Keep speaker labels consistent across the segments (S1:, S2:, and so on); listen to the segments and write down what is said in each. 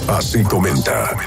S1: Así comenta.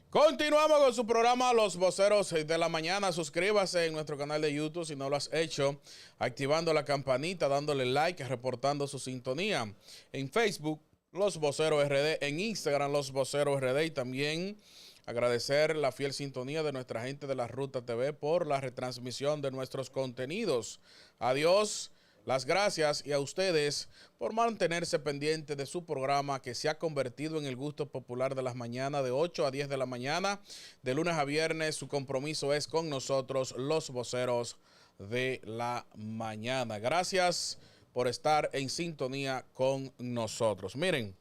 S2: Continuamos con su programa Los Voceros de la Mañana. Suscríbase en nuestro canal de YouTube si no lo has hecho, activando la campanita, dándole like, reportando su sintonía. En Facebook, Los Voceros RD, en Instagram, Los Voceros RD, y también agradecer la fiel sintonía de nuestra gente de la Ruta TV por la retransmisión de nuestros contenidos. Adiós. Las gracias y a ustedes por mantenerse pendiente de su programa que se ha convertido en el gusto popular de las mañanas de 8 a 10 de la mañana. De lunes a viernes su compromiso es con nosotros, los voceros de la mañana. Gracias por estar en sintonía con nosotros. Miren,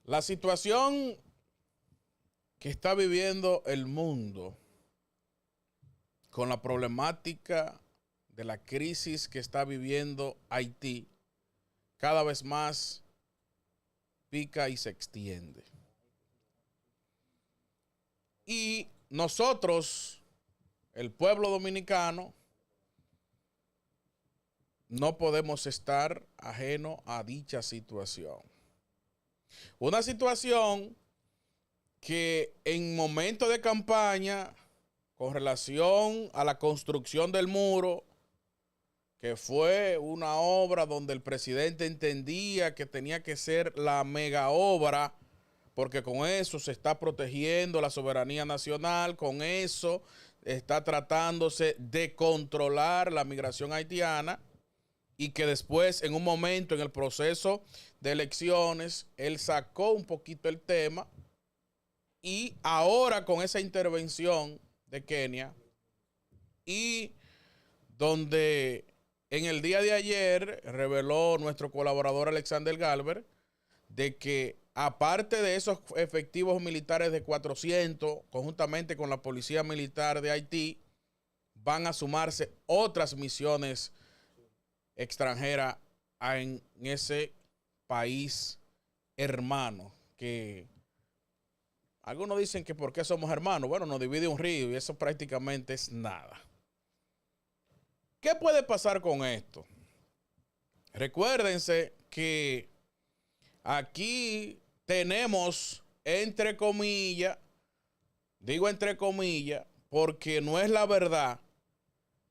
S2: la situación que está viviendo el mundo con la problemática de la crisis que está viviendo Haití, cada vez más pica y se extiende. Y nosotros, el pueblo dominicano, no podemos estar ajeno a dicha situación. Una situación que en momento de campaña, con relación a la construcción del muro, que fue una obra donde el presidente entendía que tenía que ser la mega obra, porque con eso se está protegiendo la soberanía nacional, con eso está tratándose de controlar la migración haitiana, y que después, en un momento en el proceso de elecciones, él sacó un poquito el tema, y ahora con esa intervención de Kenia, y donde en el día de ayer reveló nuestro colaborador Alexander Galver de que aparte de esos efectivos militares de 400, conjuntamente con la Policía Militar de Haití, van a sumarse otras misiones extranjeras en ese país hermano, que algunos dicen que por qué somos hermanos. Bueno, nos divide un río y eso prácticamente es nada. ¿Qué puede pasar con esto? Recuérdense que aquí tenemos, entre comillas, digo entre comillas, porque no es la verdad,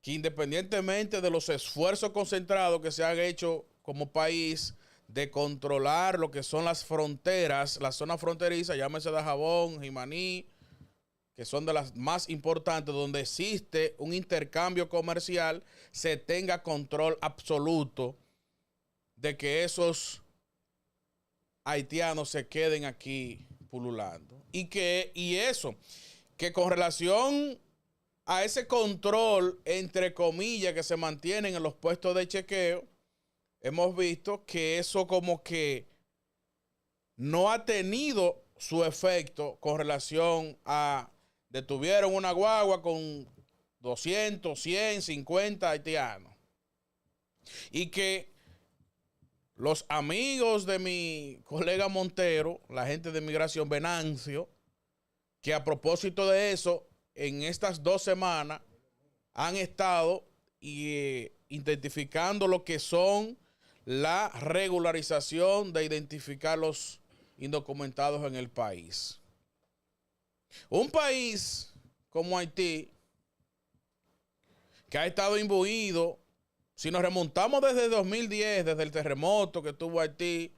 S2: que independientemente de los esfuerzos concentrados que se han hecho como país de controlar lo que son las fronteras, las zonas fronterizas, llámese Dajabón, Jimaní, que son de las más importantes, donde existe un intercambio comercial, se tenga control absoluto de que esos haitianos se queden aquí pululando. Y eso, que con relación a ese control, entre comillas, que se mantienen en los puestos de chequeo, hemos visto que eso como que no ha tenido su efecto con relación a detuvieron una guagua con 200, 100, 50 haitianos. Y que los amigos de mi colega Montero, la gente de migración Venancio, que a propósito de eso, en estas 2 semanas han estado identificando lo que son la regularización de identificar los indocumentados en el país. Un país como Haití, que ha estado imbuido, si nos remontamos desde 2010, desde el terremoto que tuvo Haití,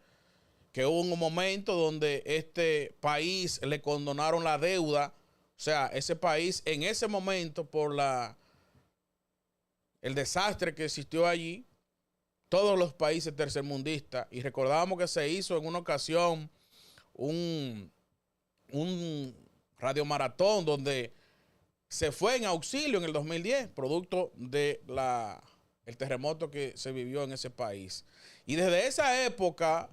S2: que hubo un momento donde este país le condonaron la deuda, o sea, ese país en ese momento por el desastre que existió allí, todos los países tercermundistas, y recordábamos que se hizo en una ocasión un radiomaratón donde se fue en auxilio en el 2010, producto de el terremoto que se vivió en ese país. Y desde esa época,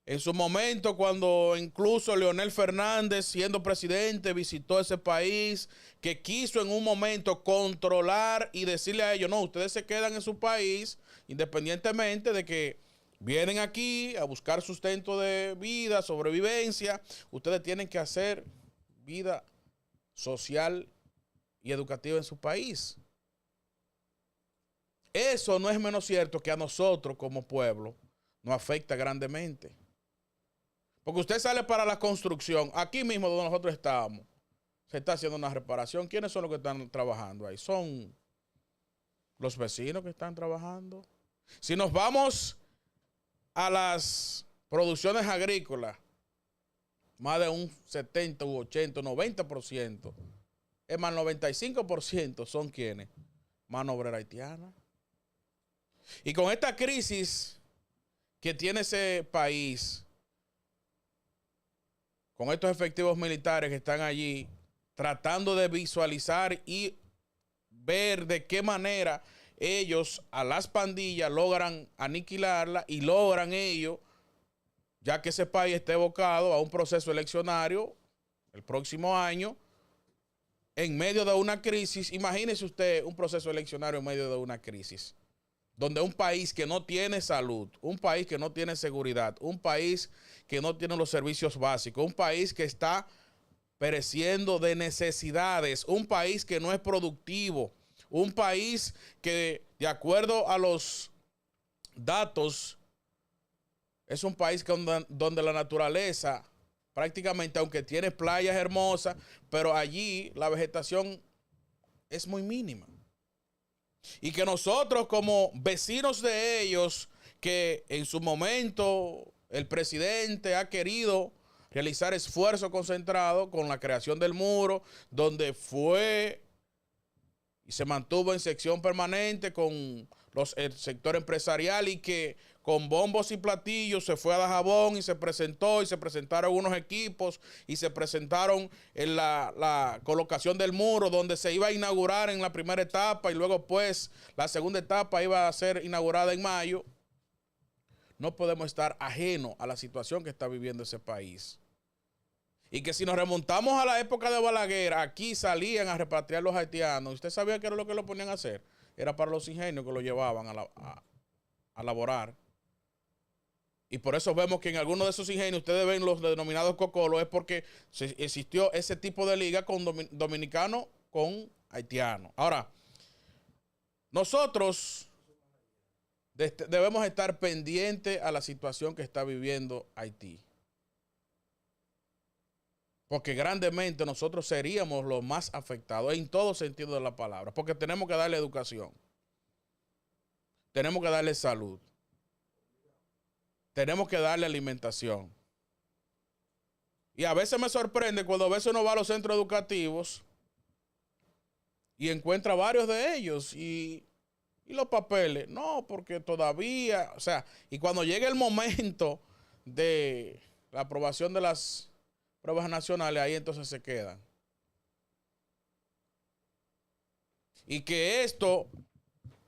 S2: en su momento, cuando incluso Leonel Fernández, siendo presidente, visitó ese país, que quiso en un momento controlar y decirle a ellos, no, ustedes se quedan en su país, independientemente de que vienen aquí a buscar sustento de vida, sobrevivencia, ustedes tienen que hacer vida social y educativa en su país. eso no es menos cierto que a nosotros como pueblo nos afecta grandemente. Porque usted sale para la construcción, aquí mismo donde nosotros estamos, se está haciendo una reparación. ¿Quiénes son los que están trabajando ahí? Son los vecinos que están trabajando. Si nos vamos a las producciones agrícolas, más de un 70, 80, 90%, es más, 95% son quienes, mano obrera haitiana. Y con esta crisis que tiene ese país, con estos efectivos militares que están allí, tratando de visualizar y ver de qué manera ellos a las pandillas logran aniquilarla y logran ellos, ya que ese país está evocado a un proceso eleccionario el próximo año, en medio de una crisis. Imagínese usted un proceso eleccionario en medio de una crisis, donde un país que no tiene salud, un país que no tiene seguridad, un país que no tiene los servicios básicos, un país que está pereciendo de necesidades, un país que no es productivo, un país que, de acuerdo a los datos, es un país donde la naturaleza prácticamente, aunque tiene playas hermosas, pero allí la vegetación es muy mínima. Y que nosotros como vecinos de ellos, que en su momento el presidente ha querido realizar esfuerzo concentrado con la creación del muro, donde fue y se mantuvo en sección permanente con el sector empresarial, y que con bombos y platillos se fue a Dajabón y se presentó, y se presentaron unos equipos y se presentaron en la colocación del muro, donde se iba a inaugurar en la primera etapa y luego pues la segunda etapa iba a ser inaugurada en mayo. No podemos estar ajenos a la situación que está viviendo ese país. Y que si nos remontamos a la época de Balaguer, aquí salían a repatriar los haitianos. ¿Usted sabía qué era lo que lo ponían a hacer? Era para los ingenios que lo llevaban a laborar. Y por eso vemos que en algunos de esos ingenios, ustedes ven los denominados cocolos, es porque existió ese tipo de liga con dominicanos con haitianos. Ahora, nosotros debemos estar pendientes a la situación que está viviendo Haití. Porque grandemente nosotros seríamos los más afectados en todo sentido de la palabra. Porque tenemos que darle educación. Tenemos que darle salud. Tenemos que darle alimentación. Y a veces me sorprende cuando a veces uno va a los centros educativos y encuentra varios de ellos y los papeles. No, porque todavía, o sea, y cuando llegue el momento de la aprobación de las pruebas nacionales, ahí entonces se quedan. Y que esto,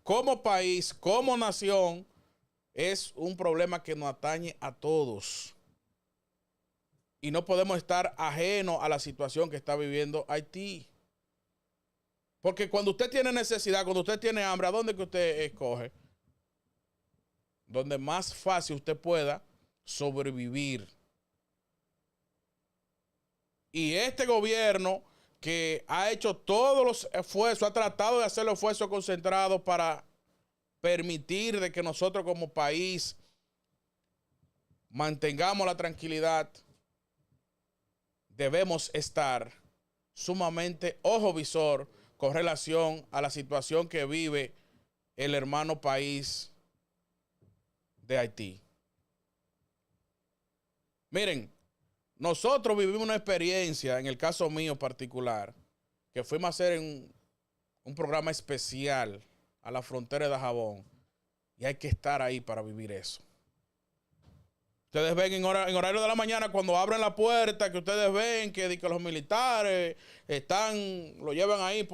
S2: como país, como nación, es un problema que nos atañe a todos. Y no podemos estar ajenos a la situación que está viviendo Haití. Porque cuando usted tiene necesidad, cuando usted tiene hambre, ¿a dónde que usted escoge? Donde más fácil usted pueda sobrevivir. Y este gobierno, que ha hecho todos los esfuerzos, ha tratado de hacer los esfuerzos concentrados para permitir de que nosotros como país mantengamos la tranquilidad, debemos estar sumamente ojo visor con relación a la situación que vive el hermano país de Haití. Miren, nosotros vivimos una experiencia, en el caso mío particular, que fuimos a hacer un programa especial a la frontera de Dajabón, y hay que estar ahí para vivir eso. Ustedes ven en horario de la mañana, cuando abren la puerta, que ustedes ven que los militares lo llevan ahí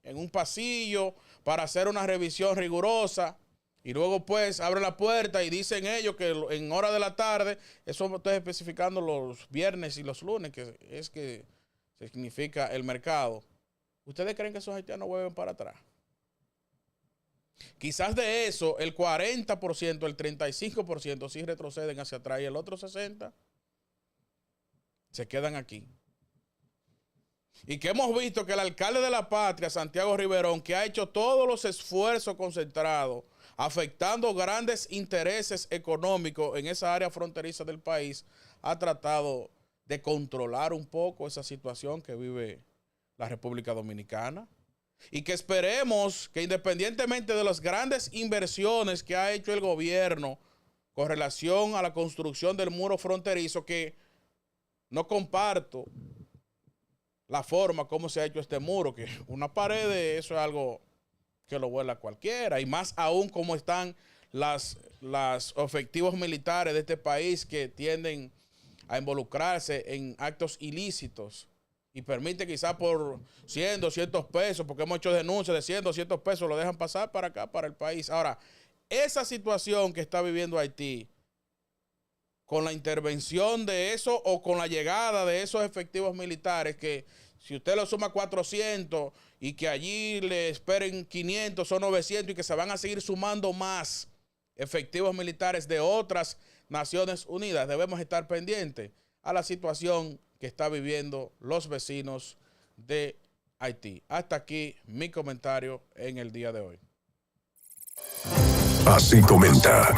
S2: en un pasillo para hacer una revisión rigurosa. Y luego pues abren la puerta y dicen ellos que en hora de la tarde, eso estoy especificando los viernes y los lunes, que significa el mercado. ¿Ustedes creen que esos haitianos vuelven para atrás? Quizás de eso, el 40%, el 35% sí retroceden hacia atrás, y el otro 60% se quedan aquí. Y que hemos visto que el alcalde de La Patria, Santiago Riverón, que ha hecho todos los esfuerzos concentrados, afectando grandes intereses económicos en esa área fronteriza del país, ha tratado de controlar un poco esa situación que vive la República Dominicana. Y que esperemos que, independientemente de las grandes inversiones que ha hecho el gobierno con relación a la construcción del muro fronterizo, que no comparto la forma como se ha hecho este muro, que una pared, eso es algo que lo vuela cualquiera, y más aún como están los efectivos militares de este país que tienden a involucrarse en actos ilícitos y permite quizás por 100, 200 pesos, porque hemos hecho denuncias de 100, 200 pesos, lo dejan pasar para acá, para el país. Ahora, esa situación que está viviendo Haití, con la intervención de eso o con la llegada de esos efectivos militares, que si usted lo suma 400 y que allí le esperen 500 o 900 y que se van a seguir sumando más efectivos militares de otras Naciones Unidas, debemos estar pendientes a la situación que está viviendo los vecinos de Haití. Hasta aquí mi comentario en el día de hoy.
S1: Así comenta.